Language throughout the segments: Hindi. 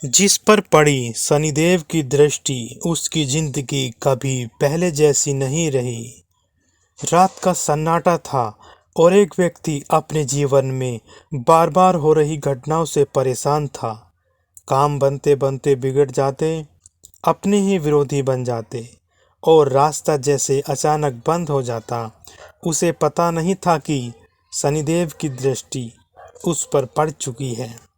जिस पर पड़ी शनिदेव की दृष्टि उसकी जिंदगी कभी पहले जैसी नहीं रही। रात का सन्नाटा था और एक व्यक्ति अपने जीवन में बार बार हो रही घटनाओं से परेशान था। काम बनते बनते बिगड़ जाते, अपने ही विरोधी बन जाते और रास्ता जैसे अचानक बंद हो जाता। उसे पता नहीं था कि शनिदेव की दृष्टि उस पर पड़ चुकी है।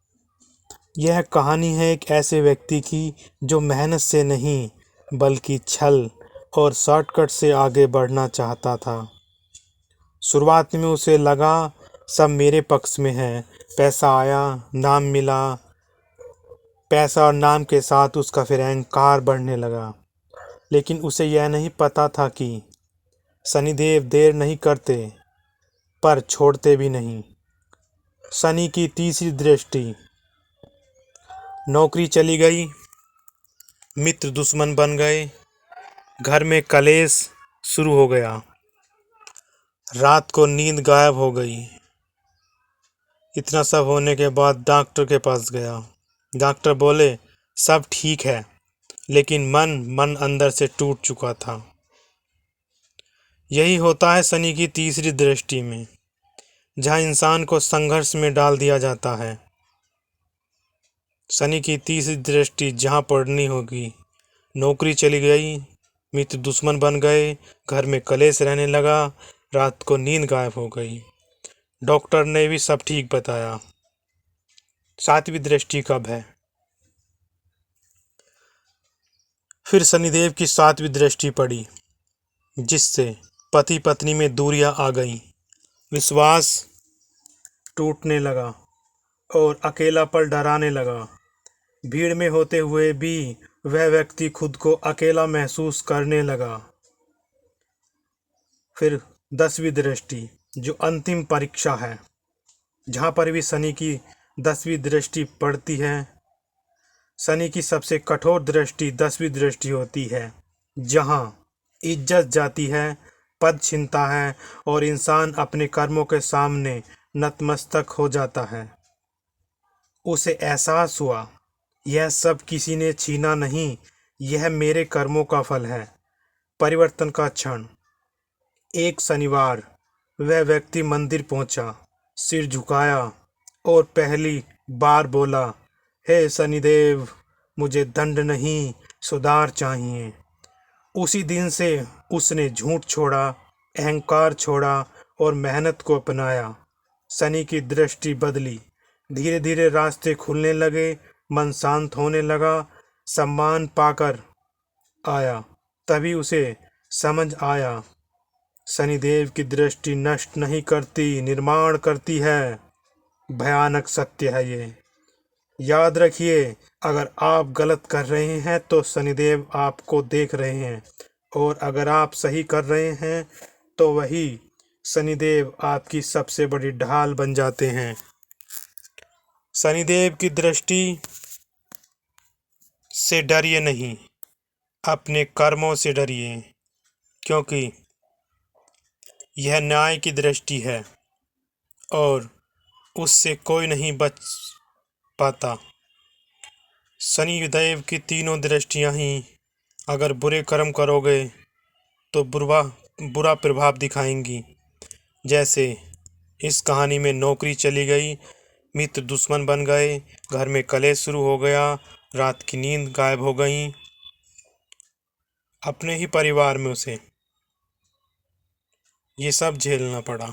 यह कहानी है एक ऐसे व्यक्ति की जो मेहनत से नहीं बल्कि छल और शॉर्टकट से आगे बढ़ना चाहता था। शुरुआत में उसे लगा सब मेरे पक्ष में है, पैसा आया, नाम मिला। पैसा और नाम के साथ उसका फिर अहंकार बढ़ने लगा। लेकिन उसे यह नहीं पता था कि शनिदेव देर नहीं करते पर छोड़ते भी नहीं। शनि की तीसरी दृष्टि। नौकरी चली गई, मित्र दुश्मन बन गए, घर में कलेश शुरू हो गया, रात को नींद गायब हो गई। इतना सब होने के बाद डॉक्टर के पास गया। डॉक्टर बोले सब ठीक है, लेकिन मन अंदर से टूट चुका था। यही होता है शनि की तीसरी दृष्टि में, जहां इंसान को संघर्ष में डाल दिया जाता है। शनि की तीसरी दृष्टि जहां पड़नी होगी। नौकरी चली गई, मित्र दुश्मन बन गए, घर में कलेश रहने लगा, रात को नींद गायब हो गई। डॉक्टर ने भी सब ठीक बताया। सातवीं दृष्टि कब है? फिर शनिदेव की सातवीं दृष्टि पड़ी, जिससे पति पत्नी में दूरियां आ गईं, विश्वास टूटने लगा और अकेलापन डराने लगा। भीड़ में होते हुए भी वह व्यक्ति खुद को अकेला महसूस करने लगा। फिर 10वीं दृष्टि, जो अंतिम परीक्षा है, जहां पर भी शनि की 10वीं दृष्टि पड़ती है। शनि की सबसे कठोर दृष्टि 10वीं दृष्टि होती है, जहां इज्जत जाती है, पद छिनता है और इंसान अपने कर्मों के सामने नतमस्तक हो जाता है। उसे एहसास हुआ यह सब किसी ने छीना नहीं, यह मेरे कर्मों का फल है। परिवर्तन का क्षण। एक शनिवार वह व्यक्ति मंदिर पहुंचा, सिर झुकाया और पहली बार बोला, हे शनिदेव, मुझे दंड नहीं सुधार चाहिए। उसी दिन से उसने झूठ छोड़ा, अहंकार छोड़ा और मेहनत को अपनाया। शनि की दृष्टि बदली, धीरे धीरे रास्ते खुलने लगे, मन शांत होने लगा, सम्मान पाकर आया। तभी उसे समझ आया शनिदेव की दृष्टि नष्ट नहीं करती, निर्माण करती है। भयानक सत्य है ये। याद रखिए, अगर आप गलत कर रहे हैं तो शनिदेव आपको देख रहे हैं, और अगर आप सही कर रहे हैं तो वही शनिदेव आपकी सबसे बड़ी ढाल बन जाते हैं। शनिदेव की दृष्टि से डरिए नहीं, अपने कर्मों से डरिए, क्योंकि यह न्याय की दृष्टि है और उससे कोई नहीं बच पाता। शनिदेव की तीनों दृष्टियां ही अगर बुरे कर्म करोगे तो बुरा प्रभाव दिखाएंगी। जैसे इस कहानी में नौकरी चली गई, मित्र दुश्मन बन गए, घर में कलेश शुरू हो गया, रात की नींद गायब हो गई, अपने ही परिवार में उसे ये सब झेलना पड़ा।